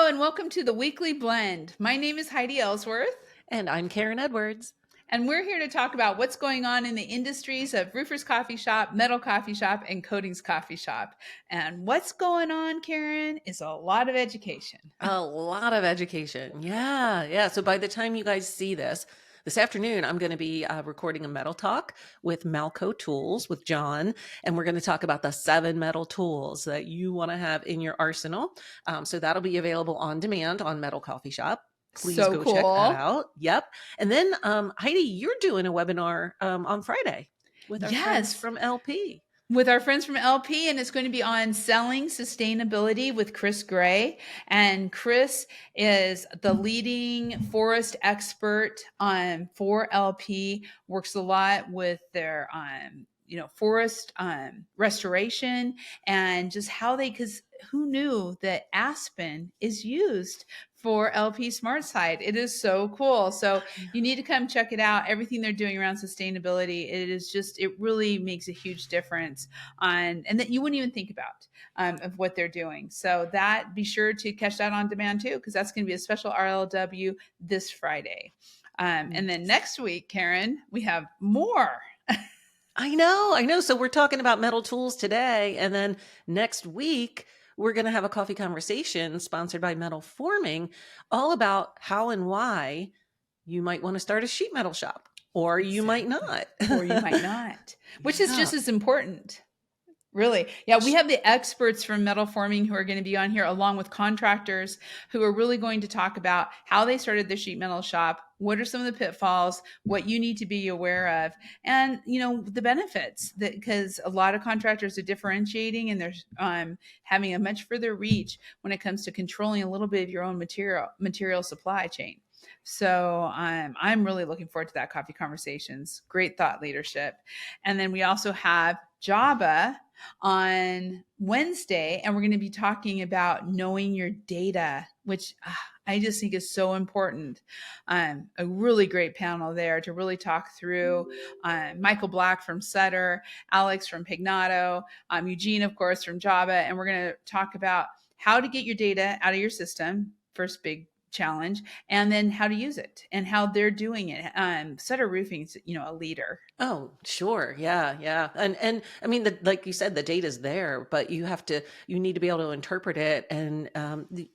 and welcome to the Weekly Blend. My name is Heidi Ellsworth, And I'm Karen Edwards. and we're here to talk about what's going on in the industries of Roofers Coffee Shop, Metal Coffee Shop, and Coatings Coffee Shop. And what's going on, Karen, is a lot of education. A lot of education. Yeah. So by the time you guys see this afternoon, I'm going to be recording a metal talk with Malco Tools with John. And we're going to talk about the 7 metal tools that you want to have in your arsenal. So that'll be available on demand on Metal Coffee Shop. Please So go check that cool. out. Yep. And then, Heidi, you're doing a webinar on Friday with our friends Yes, from LP. with our friends from LP, and it's going to be on selling sustainability with Chris Gray. And Chris is the leading forest expert for LP, works a lot with their forest restoration and just how because who knew that aspen is used for LP Smart Side? It is so cool. So you need to come check it out. Everything they're doing around sustainability, it really makes a huge difference and that you wouldn't even think about of what they're doing. So that be sure to catch that on demand too, because that's going to be a special RLW this Friday. And then next week, Karen, we have more. I know. So we're talking about metal tools today. And then next week, we're going to have a coffee conversation sponsored by Metal Forming, all about how and why you might want to start a sheet metal shop, or you might not. Or you might not, which is Yeah. just as important. Really. Yeah, we have the experts from Metal Forming who are going to be on here, along with contractors who are really going to talk about how they started the sheet metal shop, what are some of the pitfalls, what you need to be aware of, and the benefits. That because a lot of contractors are differentiating and they're having a much further reach when it comes to controlling a little bit of your own material supply chain. So I'm really looking forward to that coffee conversations. Great thought leadership. And then we also have Java on Wednesday, and we're going to be talking about knowing your data, which I just think is so important. A really great panel there to really talk through. Michael Black from Sutter, Alex from Pignato, Eugene, of course, from Java, and we're going to talk about how to get your data out of your system. First big challenge, and then how to use it and how they're doing it. Sutter Roofing's, a leader. Oh, sure. Yeah. And I mean, like you said, the data's there, but you need to be able to interpret it, and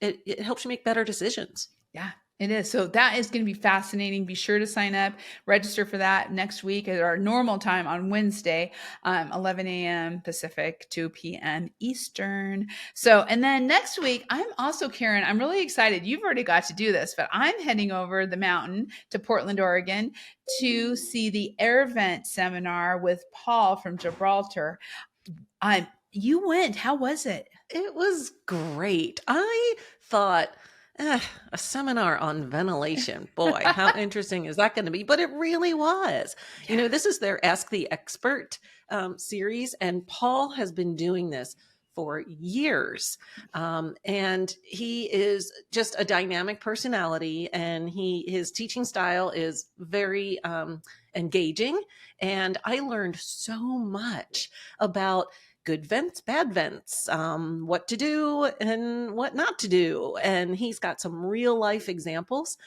it helps you make better decisions. Yeah, it is. So that is going to be fascinating. Be sure to sign up, register for that next week at our normal time on Wednesday, 11 a.m. Pacific, 2 p.m. Eastern. So, and then next week, Karen, I'm really excited. You've already got to do this, but I'm heading over the mountain to Portland, Oregon to see the Air Vent seminar with Paul from Gibraltar. You went. How was it? It was great. I thought, a seminar on ventilation. Boy, how interesting is that going to be? But it really was. Yeah. This is their Ask the Expert series, and Paul has been doing this for years. And he is just a dynamic personality, and his teaching style is very engaging. And I learned so much about good vents, bad vents, what to do and what not to do. And he's got some real life examples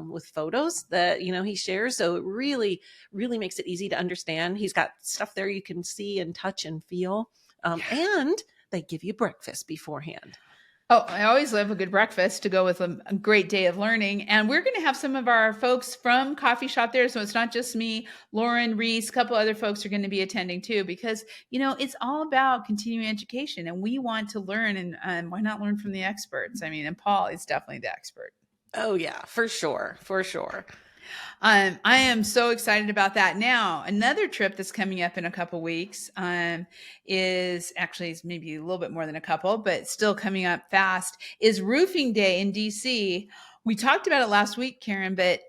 with photos that, he shares. So it really, really makes it easy to understand. He's got stuff there you can see and touch and feel. And they give you breakfast beforehand. Oh, I always love a good breakfast to go with a great day of learning. And we're going to have some of our folks from Coffee Shop there. So it's not just me, Lauren, Reese, a couple other folks are going to be attending too, because, it's all about continuing education and we want to learn, and why not learn from the experts? I mean, and Paul is definitely the expert. Oh yeah, for sure. For sure. I am so excited about that. Now, another trip that's coming up in a couple weeks it's maybe a little bit more than a couple, but still coming up fast, is Roofing Day in DC. We talked about it last week, Karen, but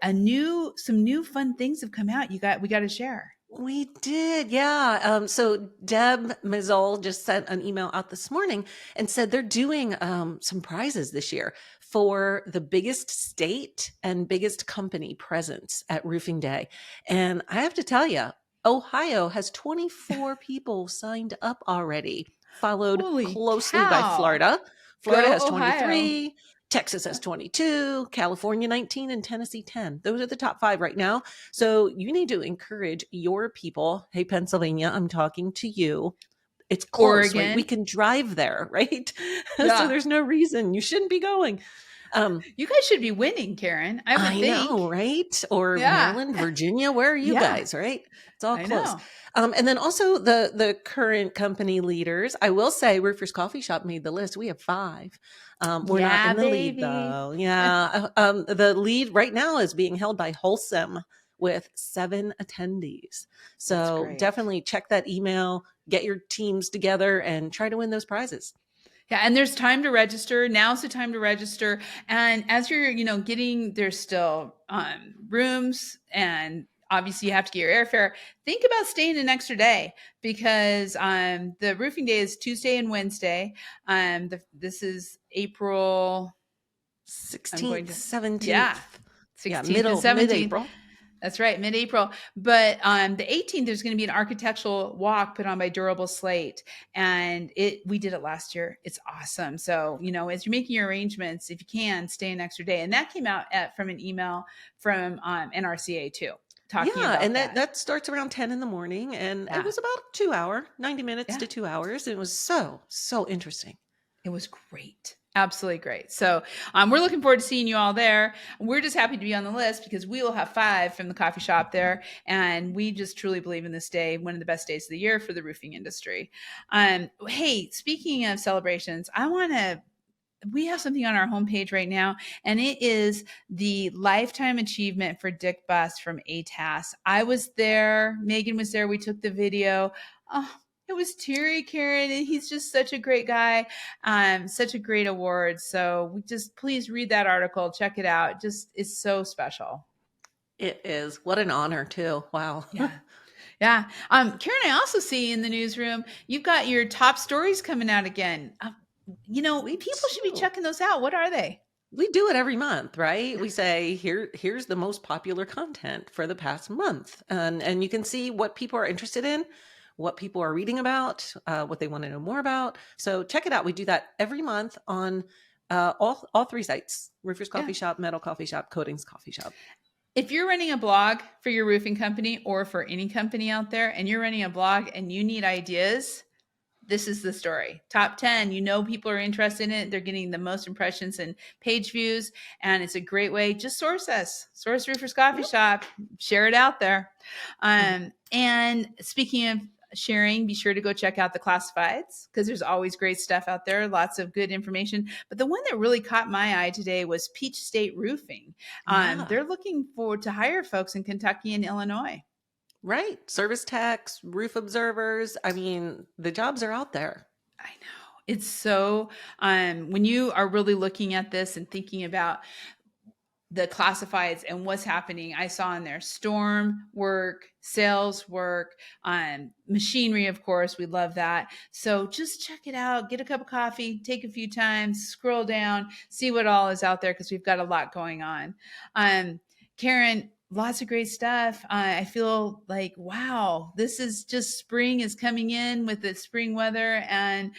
some new fun things have come out. We got to share. We did, yeah. So Deb Mazzol just sent an email out this morning and said they're doing some prizes this year for the biggest state and biggest company presence at Roofing Day. And I have to tell you, Ohio has 24 people signed up already, followed Holy closely by cow. Florida. Florida Go has Ohio. 23. Texas has 22, California 19, and Tennessee 10. Those are the top 5 right now. So you need to encourage your people. Hey, Pennsylvania, I'm talking to you. It's close, right? We Oregon. can drive there, right? So Yeah. there's no reason you shouldn't be going. You guys should be winning, Karen. I would I know, think. right? Or Yeah. Maryland, Virginia, where are you Yeah. guys, right? It's all I close. know. And then also the current company leaders. I will say Roofers Coffee Shop made the list. We have 5. We're not Yeah, in the lead baby. though. Yeah. The lead right now is being held by Wholesome with 7 attendees. That's So great. definitely check that email, get your teams together and try to win those prizes. Yeah, and there's time to register. Now's the time to register. And as you're, getting there's still rooms, and obviously you have to get your airfare. Think about staying an extra day, because the roofing day is Tuesday and Wednesday. This is April. I'm going 16th, to, yeah, 17th. Yeah, 16th and mid 17th. April. That's right, mid-April. But the 18th, there's going to be an architectural walk put on by Durable Slate, and we did it last year. It's awesome. So as you're making your arrangements, if you can, stay an extra day. And that came out from an email from NRCA too, talking Yeah, about and that that. that starts around 10 in the morning, and it Yeah, was about 2 hour, 90 minutes yeah, to 2 hours. It was so interesting. it was great. Absolutely great. So we're looking forward to seeing you all there. We're just happy to be on the list because we will have 5 from the coffee shop there. And we just truly believe in this day, one of the best days of the year for the roofing industry. Hey, speaking of celebrations, we have something on our homepage right now, and it is the Lifetime Achievement for Dick Bust from ATAS. I was there. Megan was there. We took the video. Oh, it was teary, Karen, and he's just such a great guy. Such a great award. So we just please read that article. Check it out. Just it's so special. It is. What an honor, too. Wow. Yeah. Yeah. Karen, I also see in the newsroom, you've got your top stories coming out again. We People should be do. checking those out. What are they? We do it every month, right? We say here's the most popular content for the past month, and you can see what people are interested in, what people are reading about, what they want to know more about. So check it out. We do that every month on all 3 sites: Roofers Yeah. Coffee Shop, Metal Coffee Shop, Coatings Coffee Shop. If you're running a blog for your roofing company or for any company out there, and you're running a blog and you need ideas, this is the story. Top 10, people are interested in it. They're getting the most impressions and page views, and it's a great way. Just source us. Source Roofers Coffee Yep. Shop. Share it out there. Mhm. And speaking of sharing, be sure to go check out the classifieds, because there's always great stuff out there, lots of good information. But the one that really caught my eye today was Peach State Roofing. Yeah. They're looking forward to hire folks in Kentucky and Illinois. Right. Service techs, roof observers. I mean, the jobs are out there. I know. It's so when you are really looking at this and thinking about the classifieds and what's happening, I saw in there storm work, sales work, machinery, of course. We love that. So just check it out, get a cup of coffee, take a few times, scroll down, see what all is out there, because we've got a lot going on. Karen, lots of great stuff. I feel like, wow, this is just spring is coming in with the spring weather, and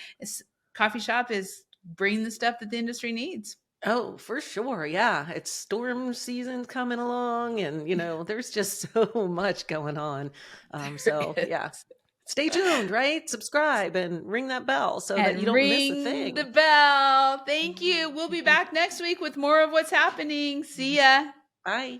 coffee shop is bringing the stuff that the industry needs. Oh, for sure. Yeah. It's storm season coming along, and, there's just so much going on. There So, yeah, is. stay tuned, right? Subscribe and ring that bell so that you And don't miss a ring the thing. bell. Thank you. We'll be back next week with more of what's happening. See ya. Bye.